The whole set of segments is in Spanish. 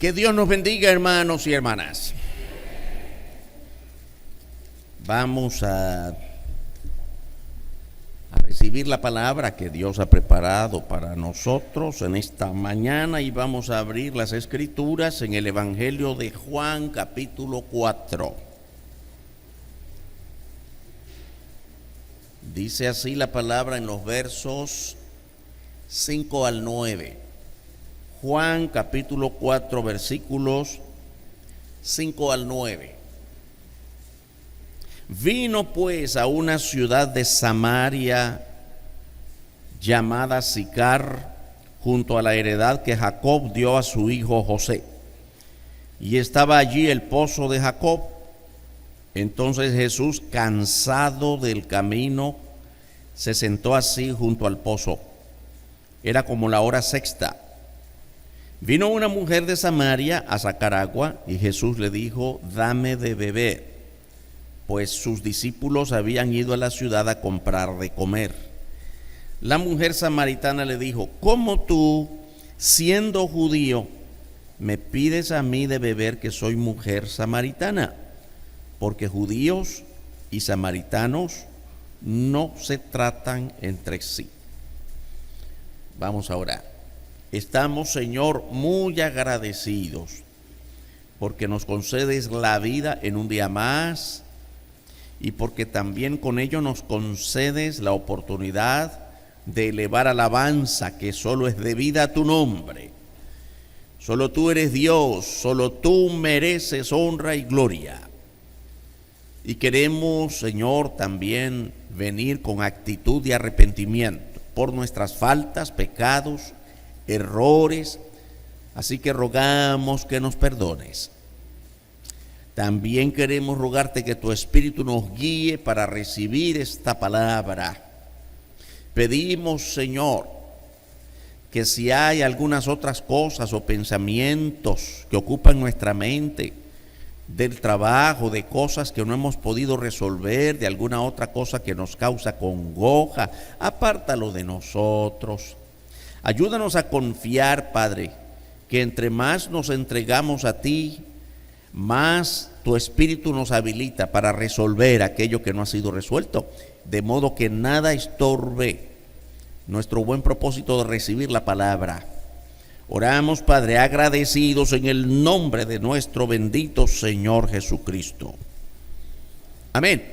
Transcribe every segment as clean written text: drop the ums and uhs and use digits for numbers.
Que Dios nos bendiga, hermanos y hermanas. Vamos a recibir la palabra que Dios ha preparado para nosotros en esta mañana y vamos a abrir las Escrituras en el Evangelio de Juan, capítulo 4. Dice así la palabra en los versos 5 al 9. Juan capítulo 4 versículos 5 al 9. Vino pues a una ciudad de Samaria llamada Sicar, junto a la heredad que Jacob dio a su hijo José. Y estaba allí el pozo de Jacob. Entonces Jesús, cansado del camino, se sentó así junto al pozo. Era como la hora sexta. Vino una mujer de Samaria a sacar agua y Jesús le dijo: dame de beber, pues sus discípulos habían ido a la ciudad a comprar de comer. La mujer samaritana le dijo: ¿cómo tú, siendo judío, me pides a mí de beber, que soy mujer samaritana? Porque judíos y samaritanos no se tratan entre sí. Vamos a orar. Estamos, Señor, muy agradecidos porque nos concedes la vida en un día más y porque también con ello nos concedes la oportunidad de elevar alabanza que solo es debida a tu nombre. Solo tú eres Dios, solo tú mereces honra y gloria. Y queremos, Señor, también venir con actitud de arrepentimiento por nuestras faltas, pecados, errores, así que rogamos que nos perdones. También queremos rogarte que tu Espíritu nos guíe para recibir esta palabra. Pedimos, Señor, que si hay algunas otras cosas o pensamientos que ocupan nuestra mente, del trabajo, de cosas que no hemos podido resolver, de alguna otra cosa que nos causa congoja, apártalo de nosotros. Ayúdanos a confiar, Padre, que entre más nos entregamos a ti, más tu Espíritu nos habilita para resolver aquello que no ha sido resuelto, de modo que nada estorbe nuestro buen propósito de recibir la palabra. Oramos, Padre, agradecidos en el nombre de nuestro bendito Señor Jesucristo. Amén.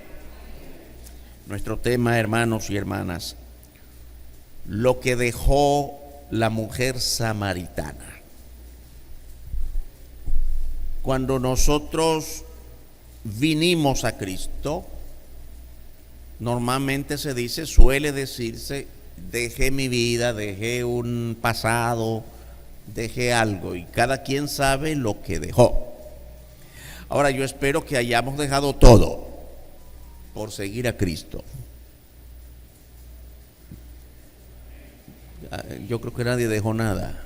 Nuestro tema, hermanos y hermanas, lo que dejó la mujer samaritana. Cuando nosotros vinimos a Cristo, normalmente suele decirse: dejé mi vida, dejé un pasado, dejé algo, y cada quien sabe lo que dejó. Ahora, yo espero que hayamos dejado todo por seguir a Cristo. Yo creo que nadie dejó nada.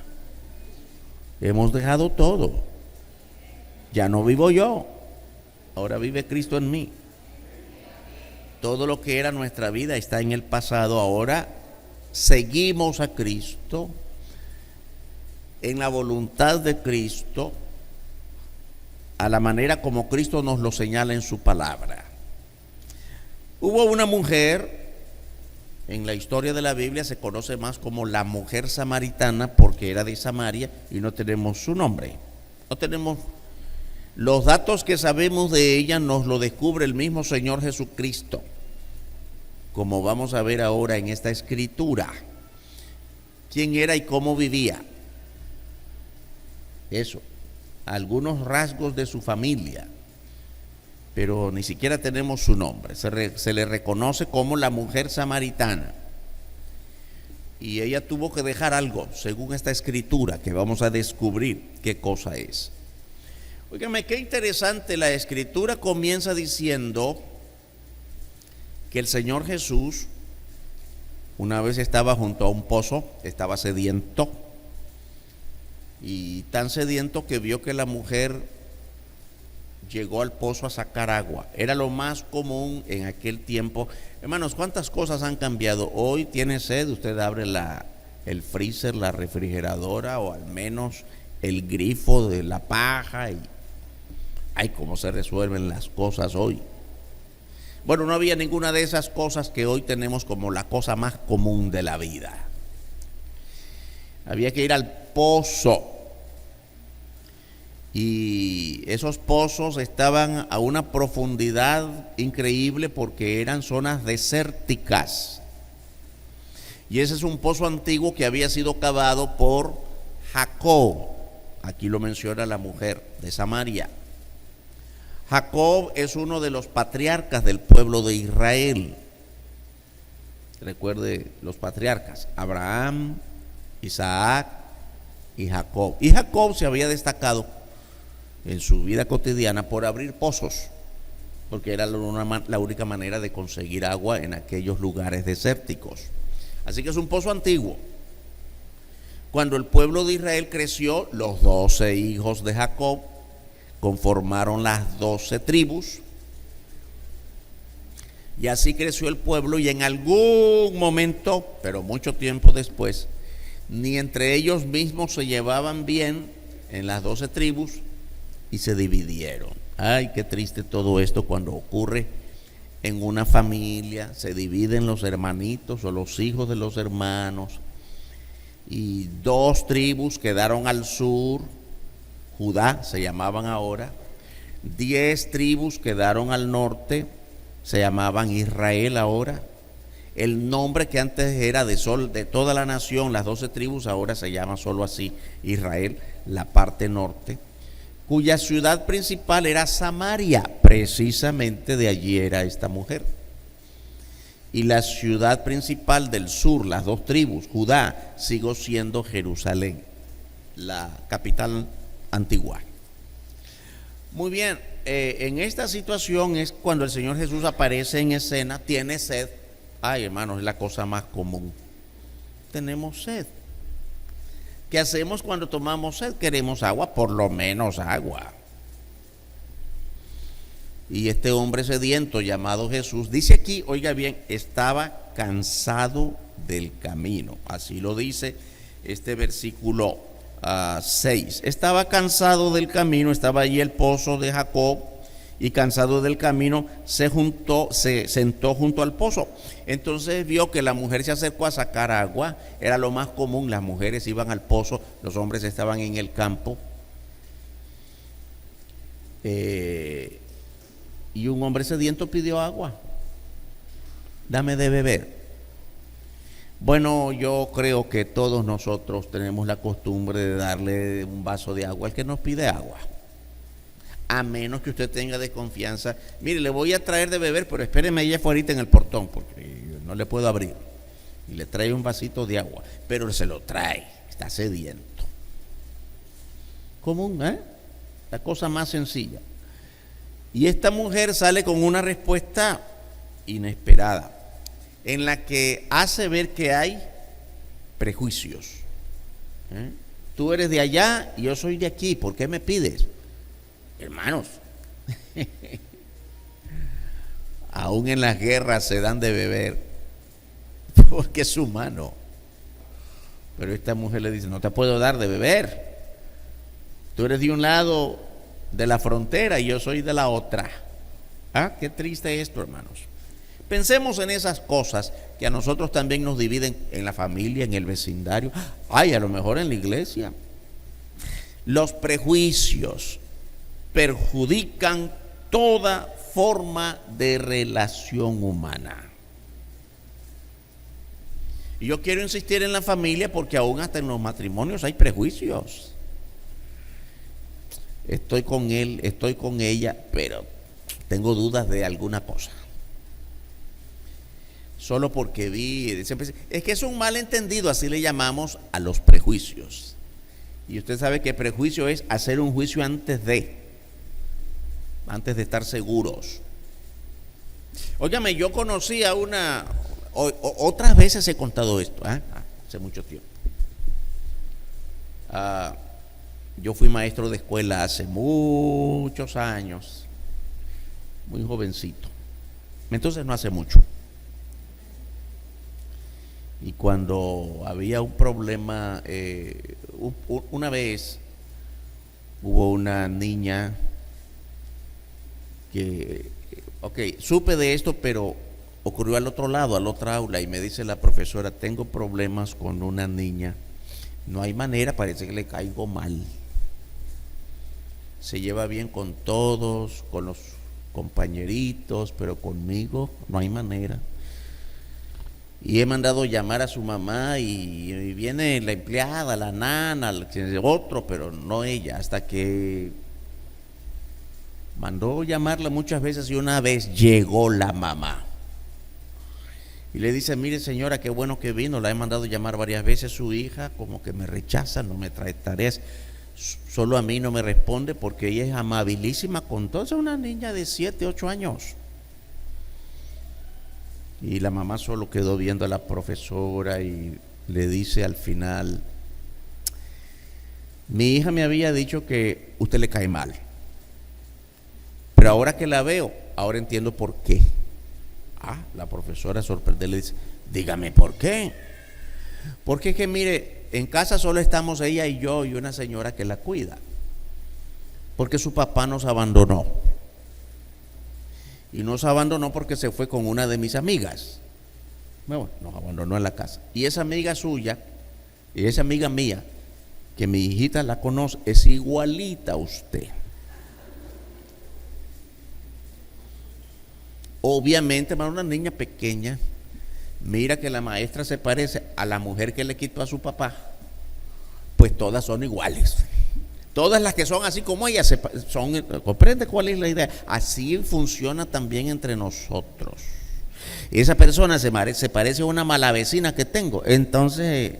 Hemos dejado todo. Ya no vivo yo, ahora vive Cristo en mí. Todo lo que era nuestra vida está en el pasado. Ahora seguimos a Cristo en la voluntad de Cristo, a la manera como Cristo nos lo señala en su palabra. Hubo una mujer, en la historia de la Biblia se conoce más como la mujer samaritana porque era de Samaria y no tenemos su nombre. No tenemos los datos que sabemos de ella, nos lo descubre el mismo Señor Jesucristo, como vamos a ver ahora en esta escritura. ¿Quién era y cómo vivía? Eso, algunos rasgos de su familia, pero ni siquiera tenemos su nombre. Se le reconoce como la mujer samaritana. Y ella tuvo que dejar algo, según esta escritura, que vamos a descubrir qué cosa es. Óigame, qué interesante. La escritura comienza diciendo que el Señor Jesús una vez estaba junto a un pozo, estaba sediento, y tan sediento que vio que la mujer llegó al pozo a sacar agua. Era lo más común en aquel tiempo. Hermanos, ¿cuántas cosas han cambiado? Hoy tiene sed, usted abre el freezer, la refrigeradora, o al menos el grifo de la paja y ay, cómo se resuelven las cosas hoy. Bueno, no había ninguna de esas cosas que hoy tenemos como la cosa más común de la vida. Había que ir al pozo. Y esos pozos estaban a una profundidad increíble porque eran zonas desérticas. Y ese es un pozo antiguo que había sido cavado por Jacob. Aquí lo menciona la mujer de Samaria. Jacob es uno de los patriarcas del pueblo de Israel. Recuerde los patriarcas: Abraham, Isaac y Jacob. Y Jacob se había destacado en su vida cotidiana por abrir pozos, porque era la única manera de conseguir agua en aquellos lugares desérticos. Así que es un pozo antiguo. Cuando el pueblo de Israel creció, los 12 hijos de Jacob conformaron las 12 tribus, y así creció el pueblo, y en algún momento, pero mucho tiempo después, ni entre ellos mismos se llevaban bien en las 12 tribus y se dividieron. Ay, qué triste todo esto cuando ocurre en una familia. Se dividen los hermanitos o los hijos de los hermanos, y 2 tribus quedaron al sur, Judá se llamaban ahora. 10 tribus quedaron al norte, se llamaban Israel ahora. El nombre que antes era de toda la nación, las 12 tribus, ahora se llama solo así, Israel, la parte norte, cuya ciudad principal era Samaria. Precisamente de allí era esta mujer. Y la ciudad principal del sur, las 2 tribus, Judá, siguió siendo Jerusalén, la capital antigua. Muy bien, en esta situación es cuando el Señor Jesús aparece en escena. Tiene sed. Ay, hermanos, es la cosa más común. Tenemos sed. ¿Qué hacemos cuando tomamos sed? Queremos agua, por lo menos agua. Y este hombre sediento llamado Jesús, dice aquí, oiga bien, estaba cansado del camino. Así lo dice este versículo 6. Estaba cansado del camino, estaba allí el pozo de Jacob, y cansado del camino se sentó junto al pozo. Entonces vio que la mujer se acercó a sacar agua. Era lo más común, las mujeres iban al pozo, los hombres estaban en el campo. Y un hombre sediento pidió agua. Dame de beber. Bueno, yo creo que todos nosotros tenemos la costumbre de darle un vaso de agua al que nos pide agua. A menos que usted tenga desconfianza. Mire, le voy a traer de beber, pero espéreme ahí afuera en el portón, porque no le puedo abrir. Y le trae un vasito de agua, pero se lo trae, está sediento. Común, ¿eh? La cosa más sencilla. Y esta mujer sale con una respuesta inesperada, en la que hace ver que hay prejuicios. Tú eres de allá y yo soy de aquí, ¿por qué me pides? Hermanos, aún en las guerras se dan de beber, porque es humano. Pero esta mujer le dice: no te puedo dar de beber. Tú eres de un lado de la frontera y yo soy de la otra. Qué triste esto, hermanos. Pensemos en esas cosas que a nosotros también nos dividen en la familia, en el vecindario, a lo mejor en la iglesia. Los prejuicios perjudican toda forma de relación humana. Y yo quiero insistir en la familia, porque aún hasta en los matrimonios hay prejuicios. Estoy con él, estoy con ella, pero tengo dudas de alguna cosa. Solo porque es que es un malentendido, así le llamamos a los prejuicios. Y usted sabe que prejuicio es hacer un juicio antes de estar seguros. Óigame, yo conocí a otras veces he contado esto, hace mucho tiempo. Yo fui maestro de escuela hace muchos años, muy jovencito, entonces no hace mucho. Y cuando había un problema, una vez hubo una niña que, ok, supe de esto, pero ocurrió al otro lado, al otro aula, y me dice la profesora, tengo problemas con una niña, no hay manera, parece que le caigo mal. Se lleva bien con todos, con los compañeritos, pero conmigo no hay manera. Y he mandado llamar a su mamá y viene la empleada, la nana, otro, pero no ella, hasta que mandó llamarla muchas veces y una vez llegó la mamá. Y le dice, mire señora, qué bueno que vino, la he mandado llamar varias veces, su hija como que me rechaza, no me trae tareas, solo a mí no me responde porque ella es amabilísima con todos, es una niña de 7, 8 años. Y la mamá solo quedó viendo a la profesora y le dice al final, mi hija me había dicho que usted le cae mal, pero ahora que la veo, ahora entiendo por qué. La profesora sorprendida le dice, dígame por qué. Porque es que mire, en casa solo estamos ella y yo y una señora que la cuida, porque su papá nos abandonó. Y nos abandonó porque se fue con una de mis amigas. Bueno, nos abandonó en la casa. Y esa amiga suya, y esa amiga mía, que mi hijita la conoce, es igualita a usted. Obviamente, para una niña pequeña, mira que la maestra se parece a la mujer que le quitó a su papá, pues todas son iguales. Todas las que son así como ella son, ¿comprende cuál es la idea? Así funciona también entre nosotros. Esa persona se parece a una mala vecina que tengo, entonces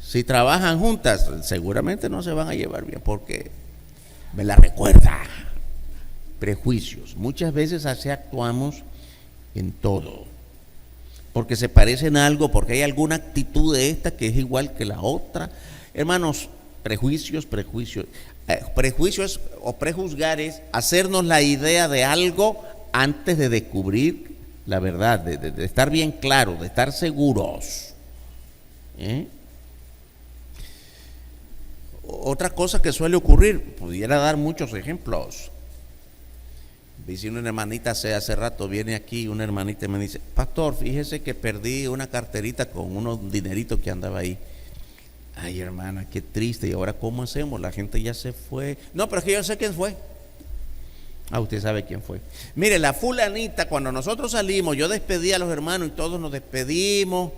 si trabajan juntas seguramente no se van a llevar bien porque me la recuerda. Prejuicios, muchas veces así actuamos en todo, porque se parecen a algo, porque hay alguna actitud de esta que es igual que la otra. Hermanos, prejuicios o prejuzgar es hacernos la idea de algo antes de descubrir la verdad, de estar bien claro, de estar seguros. Otra cosa que suele ocurrir, pudiera dar muchos ejemplos. Dice una hermanita hace rato, viene aquí una hermanita y me dice, pastor, fíjese que perdí una carterita con unos dineritos que andaba ahí. Ay, hermana, qué triste. ¿Y ahora cómo hacemos? La gente ya se fue. No, pero es que yo sé quién fue. Usted sabe quién fue. Mire, la fulanita, cuando nosotros salimos, yo despedí a los hermanos y todos nos despedimos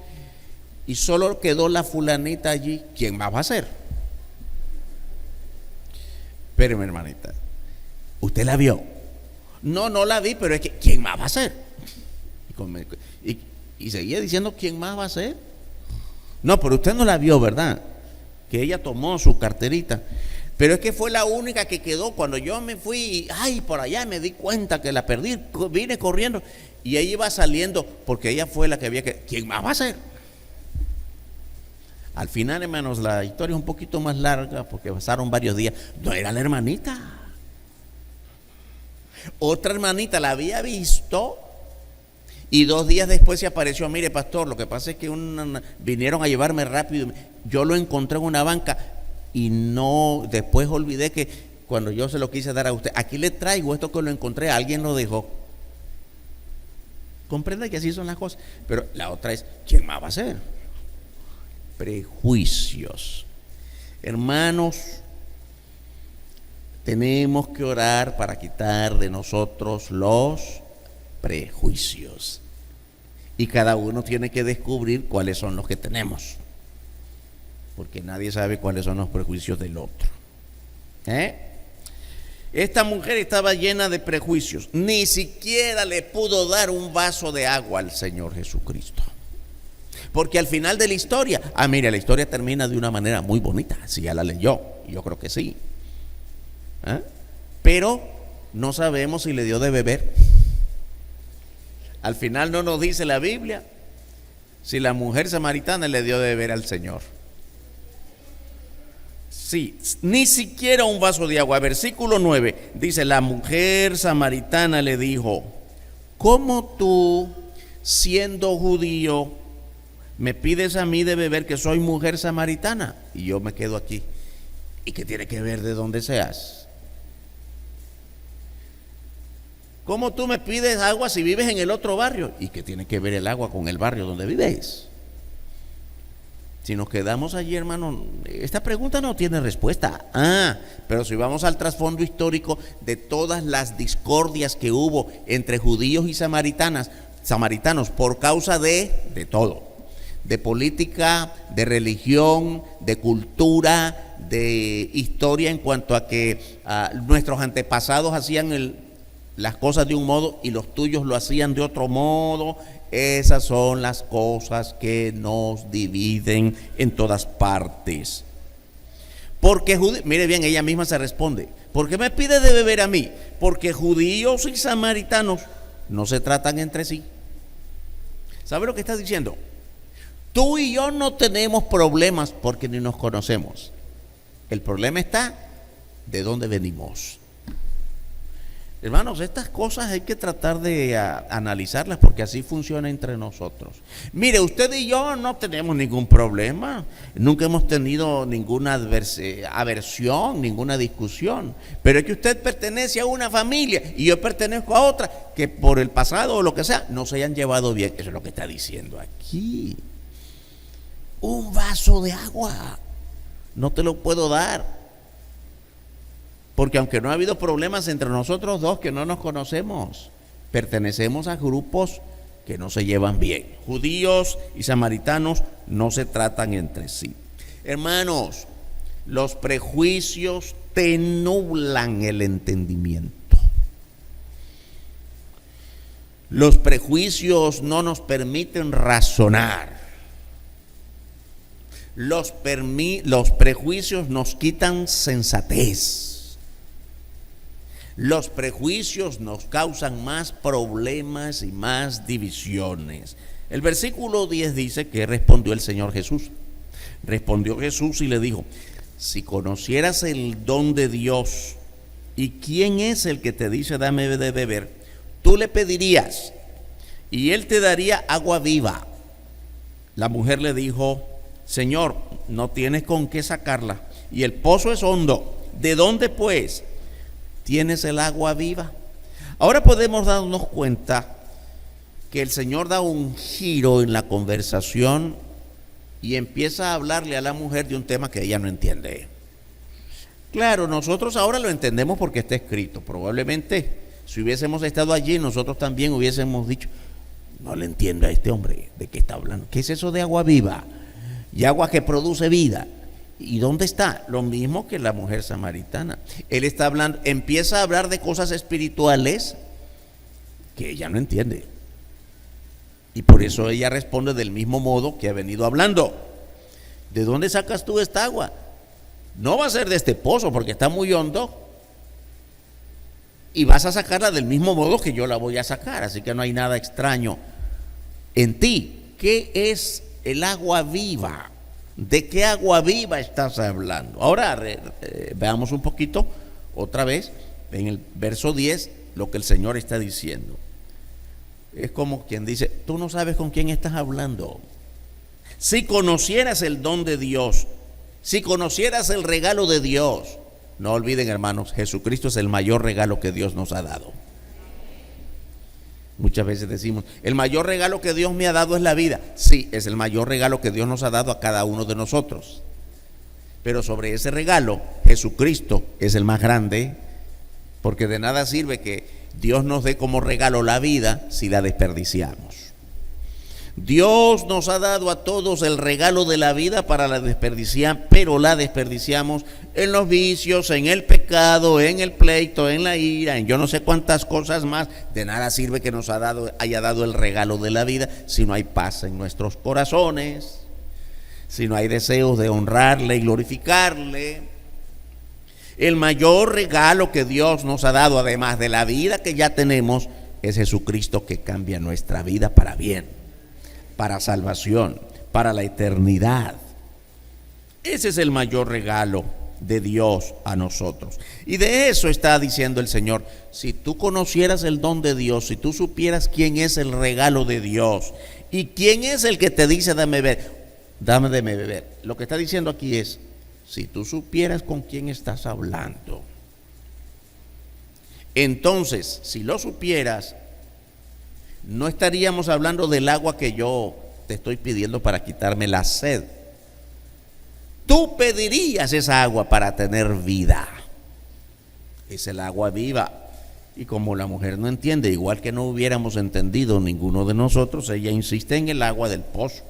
y solo quedó la fulanita allí. ¿Quién más va a ser? Espéreme, hermanita, ¿usted la vio? No la vi, pero es que ¿quién más va a ser? Y seguía diciendo, ¿quién más va a ser? No, pero usted no la vio, ¿verdad? Que ella tomó su carterita. Pero es que fue la única que quedó. Cuando yo me fui, por allá me di cuenta que la perdí, vine corriendo y ella iba saliendo porque ella fue la que había que... ¿Quién más va a ser? Al final, hermanos, la historia es un poquito más larga porque pasaron varios días. No era la hermanita. Otra hermanita la había visto y 2 días después se apareció. Mire, pastor, lo que pasa es que vinieron a llevarme rápido. Yo lo encontré en una banca y no, después olvidé que cuando yo se lo quise dar a usted, aquí le traigo esto que lo encontré, alguien lo dejó. Comprende que así son las cosas. Pero la otra es, ¿quién más va a ser? Prejuicios. Hermanos, tenemos que orar para quitar de nosotros los prejuicios. Y cada uno tiene que descubrir cuáles son los que tenemos. Porque nadie sabe cuáles son los prejuicios del otro. Esta mujer estaba llena de prejuicios. Ni siquiera le pudo dar un vaso de agua al Señor Jesucristo. Porque al final de la historia, mire, la historia termina de una manera muy bonita. Si ya la leyó, yo creo que sí. Pero no sabemos si le dio de beber. Al final no nos dice la Biblia si la mujer samaritana le dio de beber al Señor. Sí, ni siquiera un vaso de agua. Versículo 9 dice, la mujer samaritana le dijo, ¿cómo tú, siendo judío, me pides a mí de beber que soy mujer samaritana? Y yo me quedo aquí. ¿Y qué tiene que ver de dónde seas? ¿Cómo tú me pides agua si vives en el otro barrio? ¿Y qué tiene que ver el agua con el barrio donde vives? Si nos quedamos allí, hermano, esta pregunta no tiene respuesta. Pero si vamos al trasfondo histórico de todas las discordias que hubo entre judíos y samaritanos por causa de todo, de política, de religión, de cultura, de historia, en cuanto a que nuestros antepasados hacían las cosas de un modo y los tuyos lo hacían de otro modo. Esas son las cosas que nos dividen en todas partes. Porque, mire bien, ella misma se responde: ¿por qué me pide de beber a mí? Porque judíos y samaritanos no se tratan entre sí. ¿Sabe lo que está diciendo? Tú y yo no tenemos problemas porque ni nos conocemos. El problema está de dónde venimos. Hermanos, estas cosas hay que tratar de analizarlas, porque así funciona entre nosotros. Mire, usted y yo no tenemos ningún problema, nunca hemos tenido ninguna aversión, ninguna discusión, pero es que usted pertenece a una familia y yo pertenezco a otra, que por el pasado o lo que sea no se hayan llevado bien. Eso es lo que está diciendo aquí. Un vaso de agua no te lo puedo dar, porque aunque no ha habido problemas entre nosotros dos que no nos conocemos, pertenecemos a grupos que no se llevan bien. Judíos y samaritanos no se tratan entre sí. Hermanos, los prejuicios te nublan el entendimiento. Los prejuicios no nos permiten razonar. Los prejuicios nos quitan sensatez. Los prejuicios nos causan más problemas y más divisiones. El versículo 10 dice que respondió el Señor Jesús. Respondió Jesús y le dijo: si conocieras el don de Dios y quién es el que te dice dame de beber, tú le pedirías y él te daría agua viva. La mujer le dijo: Señor, no tienes con qué sacarla y el pozo es hondo. ¿De dónde pues tienes el agua viva? Ahora podemos darnos cuenta que el Señor da un giro en la conversación y empieza a hablarle a la mujer de un tema que ella no entiende. Claro, nosotros ahora lo entendemos porque está escrito. Probablemente si hubiésemos estado allí, nosotros también hubiésemos dicho: no le entiendo a este hombre de qué está hablando. ¿Qué es eso de agua viva? Y agua que produce vida. ¿Y dónde está? Lo mismo que la mujer samaritana. Él está hablando, empieza a hablar de cosas espirituales que ella no entiende. Y por eso ella responde del mismo modo que ha venido hablando. ¿De dónde sacas tú esta agua? No va a ser de este pozo porque está muy hondo. Y vas a sacarla del mismo modo que yo la voy a sacar. Así que no hay nada extraño en ti. ¿Qué es el agua viva? ¿De qué agua viva estás hablando? Ahora veamos un poquito otra vez en el verso 10 lo que el Señor está diciendo. Es como quien dice: tú no sabes con quién estás hablando. Si conocieras el don de Dios, si conocieras el regalo de Dios. No olviden, hermanos, Jesucristo es el mayor regalo que Dios nos ha dado. Muchas veces decimos: el mayor regalo que Dios me ha dado es la vida. Sí, es el mayor regalo que Dios nos ha dado a cada uno de nosotros. Pero sobre ese regalo, Jesucristo es el más grande, porque de nada sirve que Dios nos dé como regalo la vida si la desperdiciamos. Dios nos ha dado a todos el regalo de la vida para la desperdiciar, pero la desperdiciamos en los vicios, en el pecado, en el pleito, en la ira, en yo no sé cuántas cosas más. De nada sirve que nos haya dado el regalo de la vida si no hay paz en nuestros corazones, si no hay deseos de honrarle y glorificarle. El mayor regalo que Dios nos ha dado, además de la vida que ya tenemos, es Jesucristo, que cambia nuestra vida para bien, para salvación, para la eternidad. Ese es el mayor regalo de Dios a nosotros. Y de eso está diciendo el Señor: si tú conocieras el don de Dios, si tú supieras quién es el regalo de Dios y quién es el que te dice dame de beber. Lo que está diciendo aquí es: Si tú supieras con quién estás hablando. Entonces, si lo supieras, no estaríamos hablando del agua que yo te estoy pidiendo para quitarme la sed. Tú pedirías esa agua para tener vida. Es el agua viva. Y como la mujer no entiende, igual que no hubiéramos entendido ninguno de nosotros, ella insiste en el agua del pozo.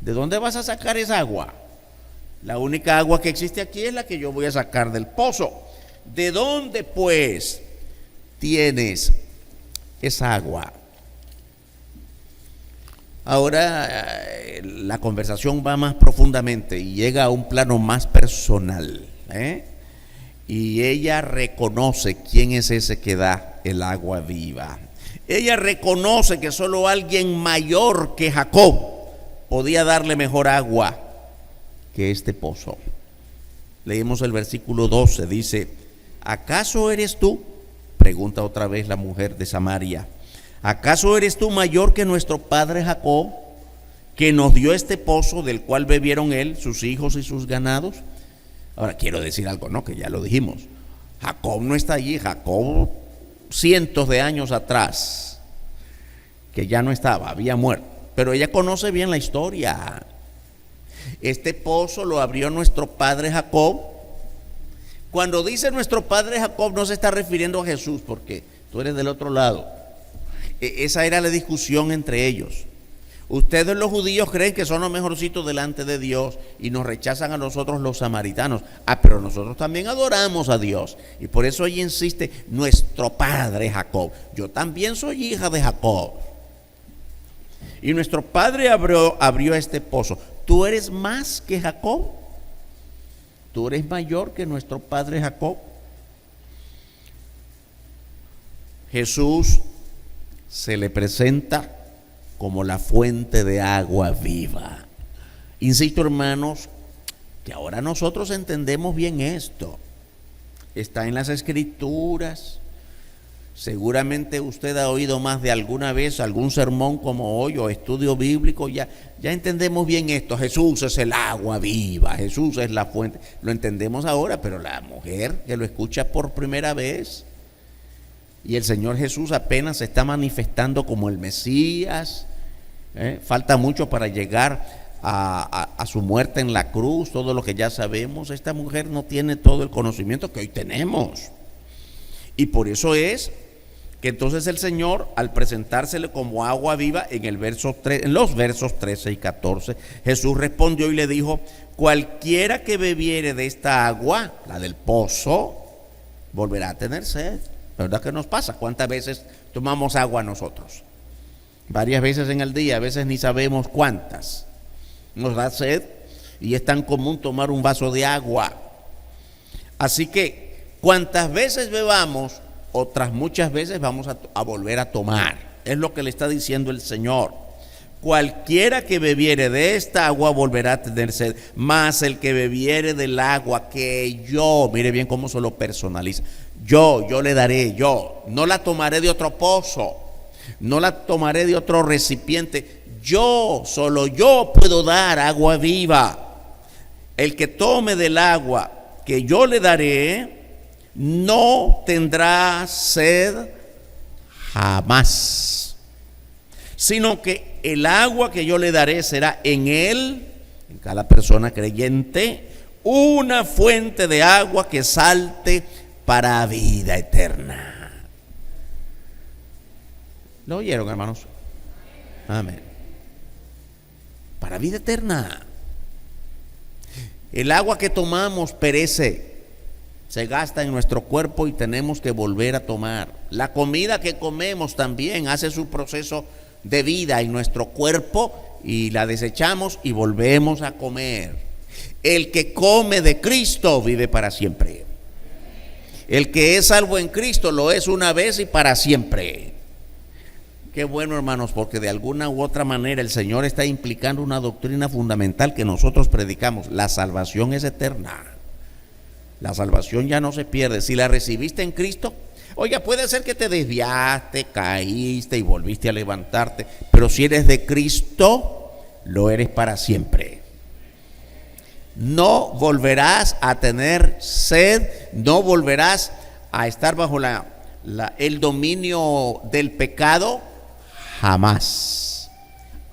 ¿De dónde vas a sacar esa agua? La única agua que existe aquí es la que yo voy a sacar del pozo. ¿De dónde pues tienes esa agua? Ahora la conversación va más profundamente y llega a un plano más personal, y ella reconoce quién es ese que da el agua viva. Ella reconoce que solo alguien mayor que Jacob podía darle mejor agua que este pozo. Leemos el versículo 12, dice: ¿acaso eres tú? Pregunta otra vez la mujer de Samaria. ¿Acaso eres tú mayor que nuestro padre Jacob, que nos dio este pozo del cual bebieron él, sus hijos y sus ganados? Ahora quiero decir algo, ¿no? Que ya lo dijimos. Jacob no está allí. Jacob, cientos de años atrás, que ya no estaba, había muerto. Pero ella conoce bien la historia. Este pozo lo abrió nuestro padre Jacob. Cuando dice nuestro padre Jacob, no se está refiriendo a Jesús, porque tú eres del otro lado. Esa era la discusión entre ellos. Ustedes los judíos creen que son los mejorcitos delante de Dios y nos rechazan a nosotros los samaritanos. Pero nosotros también adoramos a Dios. Y por eso ella insiste, nuestro padre Jacob. Yo también soy hija de Jacob. Y nuestro padre abrió este pozo. ¿Tú eres más que Jacob? ¿Tú eres mayor que nuestro padre Jacob? Jesús se le presenta como la fuente de agua viva. Insisto, hermanos, que ahora nosotros entendemos bien esto. Está en las Escrituras. Seguramente usted ha oído más de alguna vez algún sermón como hoy o estudio bíblico. Ya entendemos bien esto. Jesús es el agua viva, Jesús es la fuente. Lo entendemos ahora, pero la mujer que lo escucha por primera vez, y el Señor Jesús apenas se está manifestando como el Mesías, falta mucho para llegar a su muerte en la cruz, todo lo que ya sabemos. Esta mujer no tiene todo el conocimiento que hoy tenemos. Y por eso es que entonces el Señor, al presentársele como agua viva, en los versos 13 y 14, Jesús respondió y le dijo: cualquiera que bebiere de esta agua, la del pozo, volverá a tener sed. ¿Verdad que nos pasa? ¿Cuántas veces tomamos agua nosotros? Varias veces en el día, a veces ni sabemos cuántas. Nos da sed y es tan común tomar un vaso de agua. Así que cuantas veces bebamos, otras muchas veces vamos a volver a tomar. Es lo que le está diciendo el Señor. Cualquiera que bebiere de esta agua volverá a tener sed, mas el que bebiere del agua que yo, mire bien cómo se lo personaliza, yo le daré, yo no la tomaré de otro pozo, no la tomaré de otro recipiente, solo yo puedo dar agua viva. El que tome del agua que yo le daré no tendrá sed jamás, sino que el agua que yo le daré será en él, en cada persona creyente, una fuente de agua que salte para vida eterna. ¿Lo oyeron, hermanos? Amén. Para vida eterna. El agua que tomamos perece, se gasta en nuestro cuerpo y tenemos que volver a tomar. La comida que comemos también hace su proceso de vida en nuestro cuerpo y la desechamos y volvemos a comer. El que come de Cristo vive para siempre. El que es salvo en Cristo lo es una vez y para siempre. Qué bueno, hermanos, porque de alguna u otra manera el Señor está implicando una doctrina fundamental que nosotros predicamos. La salvación es eterna. La salvación ya no se pierde. Si la recibiste en Cristo, oiga, puede ser que te desviaste, caíste y volviste a levantarte, pero si eres de Cristo, lo eres para siempre. no volverás a tener sed, no volverás a estar bajo el dominio del pecado, jamás.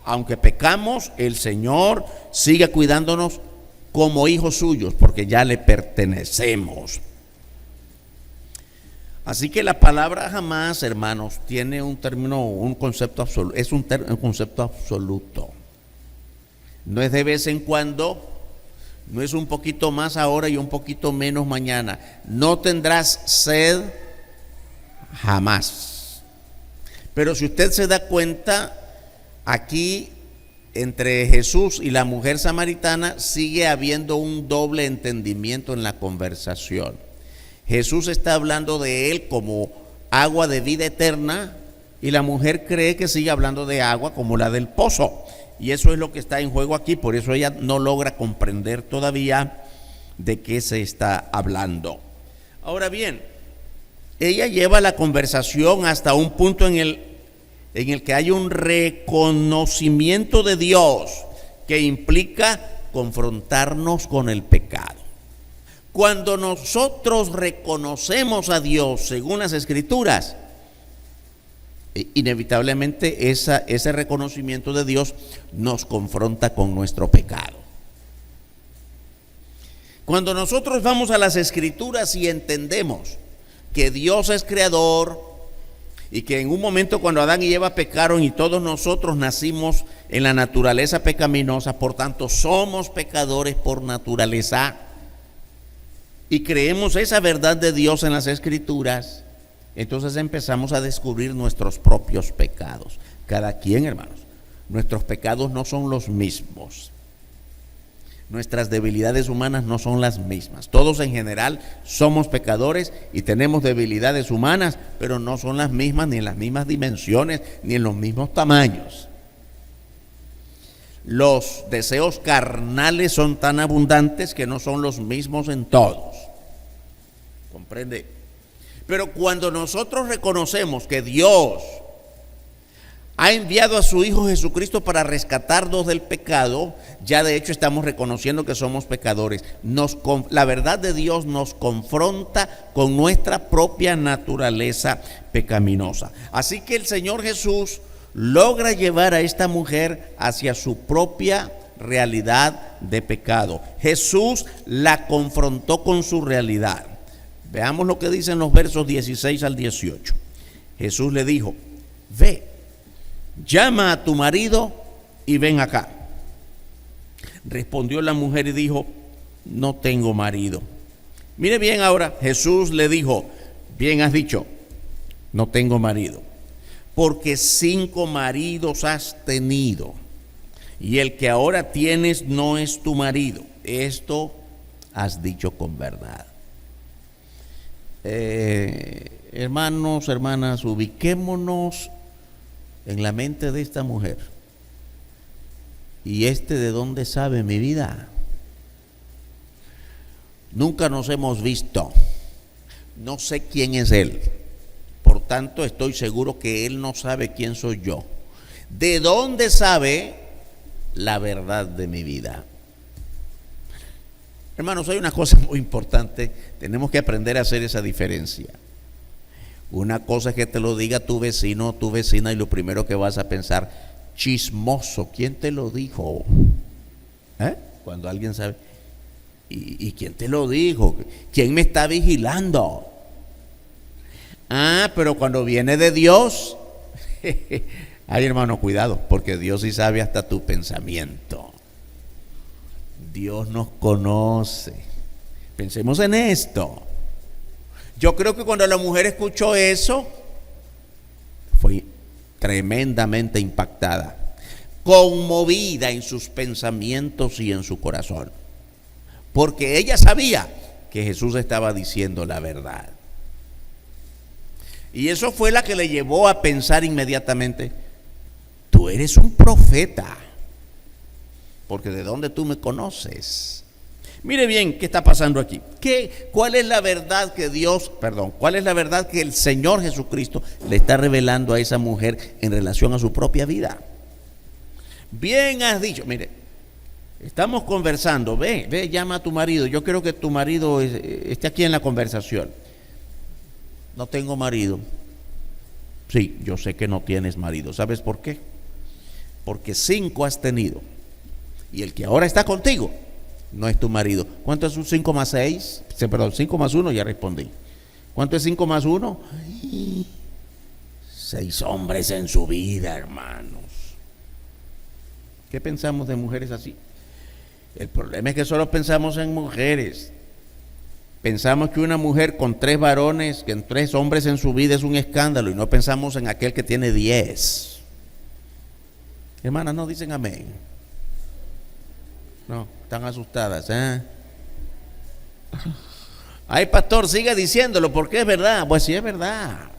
Aunque pecamos, el Señor sigue cuidándonos como hijos suyos, porque ya le pertenecemos. Así que la palabra jamás, hermanos, tiene un término, un concepto absoluto, es un concepto absoluto. No es de vez en cuando, no es un poquito más ahora y un poquito menos mañana. No tendrás sed jamás. Pero si usted se da cuenta, aquí entre Jesús y la mujer samaritana sigue habiendo un doble entendimiento en la conversación. Jesús está hablando de él como agua de vida eterna y la mujer cree que sigue hablando de agua como la del pozo. Y eso es lo que está en juego aquí, por eso ella no logra comprender todavía de qué se está hablando. Ahora bien, ella lleva la conversación hasta un punto en el que hay un reconocimiento de Dios que implica confrontarnos con el pecado. Cuando nosotros reconocemos a Dios según las Escrituras, inevitablemente ese reconocimiento de Dios nos confronta con nuestro pecado. Cuando nosotros vamos a las Escrituras y entendemos que Dios es creador y que en un momento cuando Adán y Eva pecaron y todos nosotros nacimos en la naturaleza pecaminosa, por tanto somos pecadores por naturaleza, y creemos esa verdad de Dios en las Escrituras, entonces empezamos a descubrir nuestros propios pecados. Cada quien, hermanos, nuestros pecados no son los mismos. Nuestras debilidades humanas no son las mismas. Todos en general somos pecadores y tenemos debilidades humanas, pero no son las mismas, ni en las mismas dimensiones, ni en los mismos tamaños. Los deseos carnales son tan abundantes que no son los mismos en todos. ¿Comprende? Pero cuando nosotros reconocemos que Dios ha enviado a su Hijo Jesucristo para rescatarnos del pecado, ya de hecho estamos reconociendo que somos pecadores. La verdad de Dios nos confronta con nuestra propia naturaleza pecaminosa. Así que el Señor Jesús logra llevar a esta mujer hacia su propia realidad de pecado. Jesús la confrontó con su realidad. Veamos lo que dicen los versos 16 al 18. Jesús le dijo: ve, llama a tu marido y ven acá. Respondió la mujer y dijo: no tengo marido. Mire bien ahora, Jesús le dijo: bien has dicho, no tengo marido, porque 5 maridos has tenido, y el que ahora tienes no es tu marido. Esto has dicho con verdad. Hermanos, hermanas, ubiquémonos en la mente de esta mujer. ¿Y de dónde sabe mi vida? Nunca nos hemos visto. No sé quién es él. Por tanto, estoy seguro que él no sabe quién soy yo. ¿De dónde sabe la verdad de mi vida? Hermanos, hay una cosa muy importante. Tenemos que aprender a hacer esa diferencia. Una cosa es que te lo diga tu vecino o tu vecina y lo primero que vas a pensar: chismoso, ¿quién te lo dijo? Cuando alguien sabe, ¿y quién te lo dijo? ¿Quién me está vigilando? Pero cuando viene de Dios, ay, hermano, cuidado, porque Dios sí sabe hasta tu pensamiento. Dios nos conoce. Pensemos en esto. Yo creo que cuando la mujer escuchó eso, fue tremendamente impactada, conmovida en sus pensamientos y en su corazón, porque ella sabía que Jesús estaba diciendo la verdad. Y eso fue la que le llevó a pensar inmediatamente: tú eres un profeta, porque ¿de dónde tú me conoces? Mire bien qué está pasando aquí. ¿Cuál es la verdad cuál es la verdad que el Señor Jesucristo le está revelando a esa mujer en relación a su propia vida? Bien has dicho. Mire, Estamos conversando, ve, llama a tu marido. Yo creo que tu marido esté aquí en la conversación. No tengo marido. Sí, yo sé que no tienes marido. ¿Sabes por qué? Porque 5 has tenido. Y el que ahora está contigo no es tu marido. ¿Cuánto es un 5 más 6? Perdón, 5 más 1, ya respondí. ¿Cuánto es 5 más 1? 6 hombres en su vida, hermanos. ¿Qué pensamos de mujeres así? El problema es que solo pensamos en mujeres. Pensamos que una mujer con 3 varones, que 3 hombres en su vida es un escándalo, y no pensamos en aquel que tiene 10. Hermanas, no dicen amén. No, están asustadas, ¿eh? Ay, pastor, siga diciéndolo porque es verdad. Pues sí, es verdad.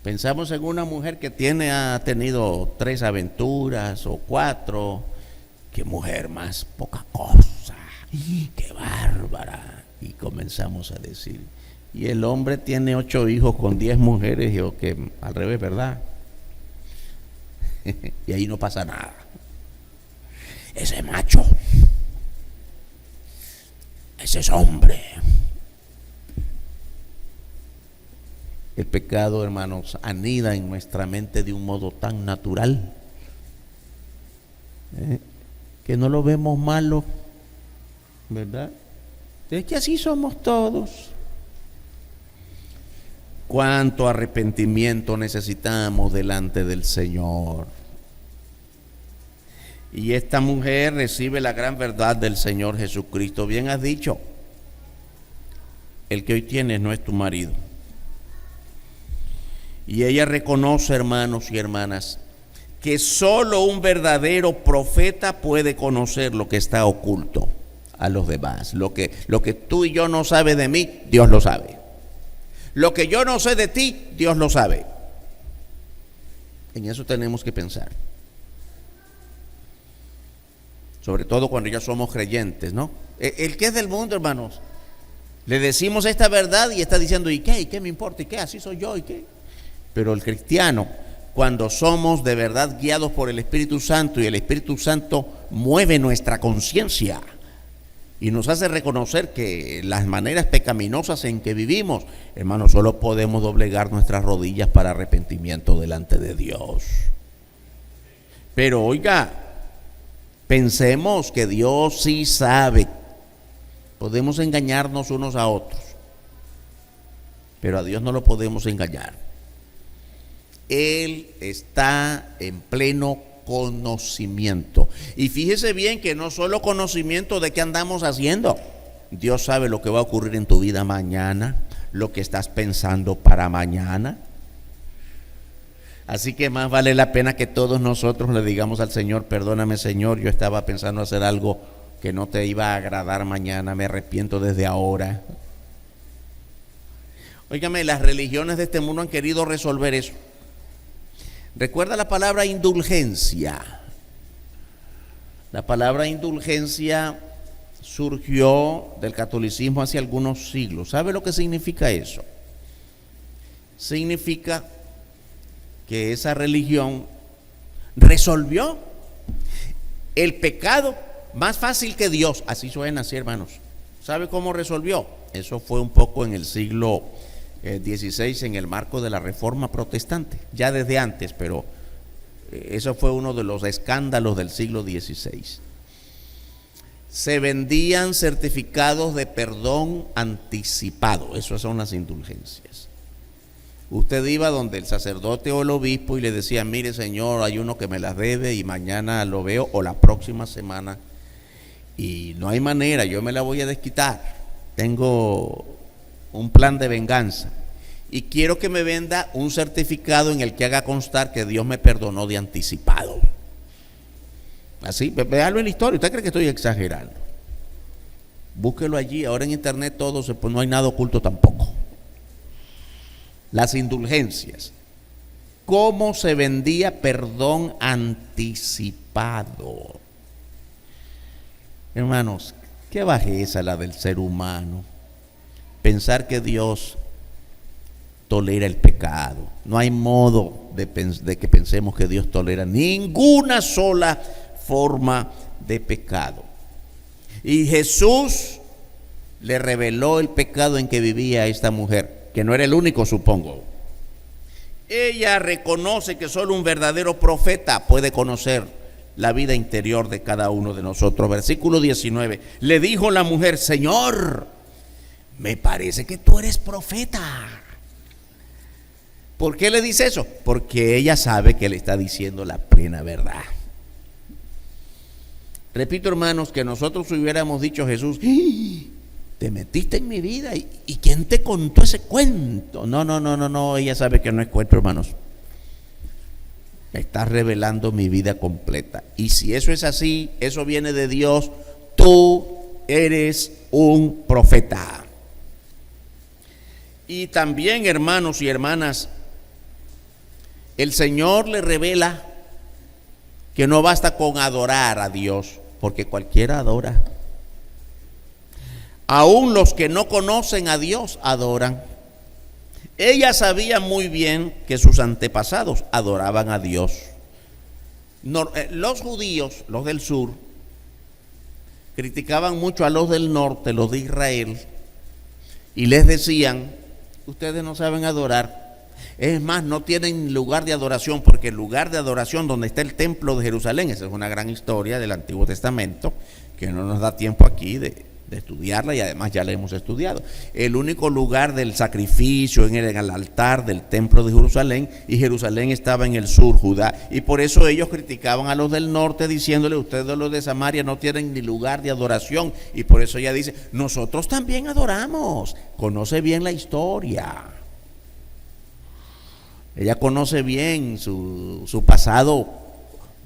Pensamos en una mujer que ha tenido 3 aventuras o 4. Qué mujer más poca cosa, qué bárbara. Y comenzamos a decir, y el hombre tiene 8 hijos con 10 mujeres, o que al revés, ¿verdad? Y ahí no pasa nada. Ese macho, ese es hombre. El pecado, hermanos, anida en nuestra mente de un modo tan natural, que no lo vemos malo, ¿verdad? Es que así somos todos. Cuánto arrepentimiento necesitamos delante del Señor. Y esta mujer recibe la gran verdad del Señor Jesucristo. Bien has dicho, el que hoy tienes no es tu marido. Y ella reconoce, hermanos y hermanas, que solo un verdadero profeta puede conocer lo que está oculto a los demás. Lo que tú y yo no sabes de mí, Dios lo sabe. Lo que yo no sé de ti, Dios lo sabe. En eso tenemos que pensar. Sobre todo cuando ya somos creyentes, ¿no? El que es del mundo, hermanos, le decimos esta verdad y está diciendo, ¿y qué? ¿Y qué me importa? ¿Y qué? Así soy yo, ¿y qué? Pero el cristiano, cuando somos de verdad guiados por el Espíritu Santo, y el Espíritu Santo mueve nuestra conciencia y nos hace reconocer que las maneras pecaminosas en que vivimos, hermanos, solo podemos doblegar nuestras rodillas para arrepentimiento delante de Dios. Pero oiga, pensemos que Dios sí sabe. Podemos engañarnos unos a otros, pero a Dios no lo podemos engañar. Él está en pleno conocimiento. Y fíjese bien que no solo conocimiento de qué andamos haciendo. Dios sabe lo que va a ocurrir en tu vida mañana, lo que estás pensando para mañana. Así que más vale la pena que todos nosotros le digamos al Señor, perdóname, Señor, yo estaba pensando hacer algo que no te iba a agradar mañana, me arrepiento desde ahora. Óigame, las religiones de este mundo han querido resolver eso. Recuerda la palabra indulgencia. La palabra indulgencia surgió del catolicismo hace algunos siglos. ¿Sabe lo que significa eso? Significa que esa religión resolvió el pecado más fácil que Dios. Así suena así, hermanos. ¿Sabe cómo resolvió? Eso fue un poco en el siglo XVI, en el marco de la Reforma Protestante, ya desde antes, pero eso fue uno de los escándalos del siglo XVI. Se vendían certificados de perdón anticipado, esas son las indulgencias. Usted iba donde el sacerdote o el obispo y le decía, mire, señor, hay uno que me las debe y mañana lo veo o la próxima semana, y no hay manera, yo me la voy a desquitar, tengo un plan de venganza y quiero que me venda un certificado en el que haga constar que Dios me perdonó de anticipado. Así, véalo en la historia. ¿Usted cree que estoy exagerando? Búsquelo allí, ahora en internet todo, pues no hay nada oculto tampoco. Las indulgencias. ¿Cómo se vendía perdón anticipado? Hermanos, qué bajeza la del ser humano. Pensar que Dios tolera el pecado. No hay modo de que pensemos que Dios tolera ninguna sola forma de pecado. Y Jesús le reveló el pecado en que vivía esta mujer, que no era el único, supongo. Ella reconoce que solo un verdadero profeta puede conocer la vida interior de cada uno de nosotros. Versículo 19. Le dijo la mujer: Señor, me parece que tú eres profeta. ¿Por qué le dice eso? Porque ella sabe que le está diciendo la plena verdad. Repito, hermanos, que nosotros hubiéramos dicho: Jesús, te metiste en mi vida, ¿y quién te contó ese cuento? No, ella sabe que no es cuento, hermanos. Me está revelando mi vida completa. Y si eso es así, eso viene de Dios, tú eres un profeta. Y también, hermanos y hermanas, el Señor le revela que no basta con adorar a Dios, porque cualquiera adora. Aún los que no conocen a Dios adoran. Ella sabía muy bien que sus antepasados adoraban a Dios. Los judíos, los del sur, criticaban mucho a los del norte, los de Israel, y les decían: ustedes no saben adorar. Es más, no tienen lugar de adoración, porque el lugar de adoración donde está el templo de Jerusalén, esa es una gran historia del Antiguo Testamento, que no nos da tiempo aquí de estudiarla, y además ya la hemos estudiado. El único lugar del sacrificio en el altar del templo de Jerusalén, y Jerusalén estaba en el sur, Judá, y por eso ellos criticaban a los del norte diciéndole: ustedes los de Samaria no tienen ni lugar de adoración. Y por eso ella dice: nosotros también adoramos. Conoce bien la historia. Ella conoce bien su pasado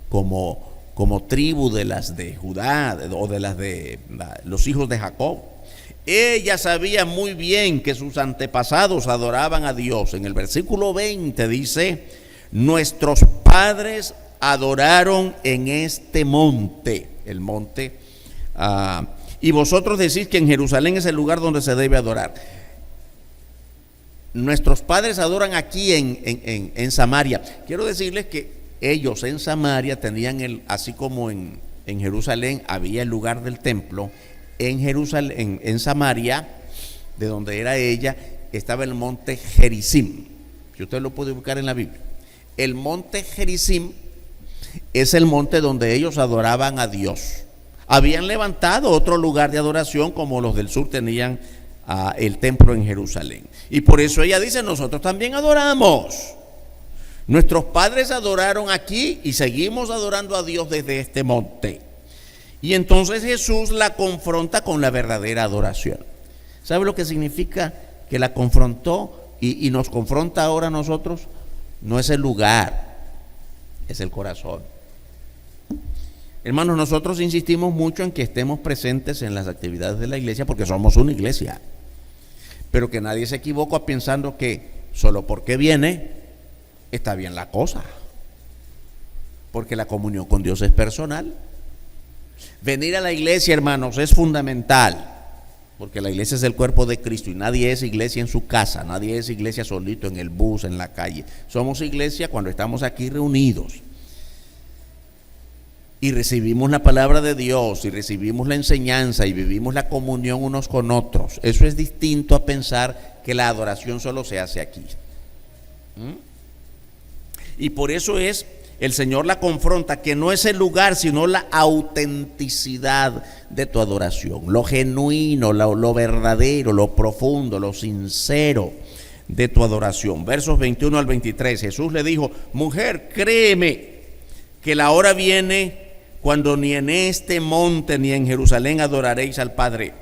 como tribu de las de Judá, o de las de los hijos de Jacob. Ella sabía muy bien que sus antepasados adoraban a Dios. En el versículo 20 dice: nuestros padres adoraron en este monte, el monte, y vosotros decís que en Jerusalén es el lugar donde se debe adorar. Nuestros padres adoran aquí en Samaria. Quiero decirles que ellos en Samaria tenían así como en Jerusalén había el lugar del templo, en Jerusalén, en Samaria, de donde era ella, estaba el monte Gerizim. Si usted lo puede buscar en la Biblia. El monte Gerizim es el monte donde ellos adoraban a Dios. Habían levantado otro lugar de adoración, como los del sur tenían el templo en Jerusalén. Y por eso ella dice: nosotros también adoramos. Nuestros padres adoraron aquí y seguimos adorando a Dios desde este monte. Y entonces Jesús la confronta con la verdadera adoración. ¿Sabe lo que significa que la confrontó y nos confronta ahora a nosotros? No es el lugar, es el corazón. Hermanos, nosotros insistimos mucho en que estemos presentes en las actividades de la iglesia, porque somos una iglesia. Pero que nadie se equivoque pensando que solo porque viene está bien la cosa, porque la comunión con Dios es personal. Venir a la iglesia, hermanos, es fundamental, porque la iglesia es el cuerpo de Cristo, y nadie es iglesia en su casa, nadie es iglesia solito en el bus, en la calle. Somos iglesia cuando estamos aquí reunidos y recibimos la palabra de Dios, y recibimos la enseñanza, y vivimos la comunión unos con otros. Eso es distinto a pensar que la adoración solo se hace aquí. Y por eso el Señor la confronta, que no es el lugar, sino la autenticidad de tu adoración, lo genuino, lo verdadero, lo profundo, lo sincero de tu adoración. Versos 21 al 23, Jesús le dijo: mujer, créeme que la hora viene cuando ni en este monte ni en Jerusalén adoraréis al Padre.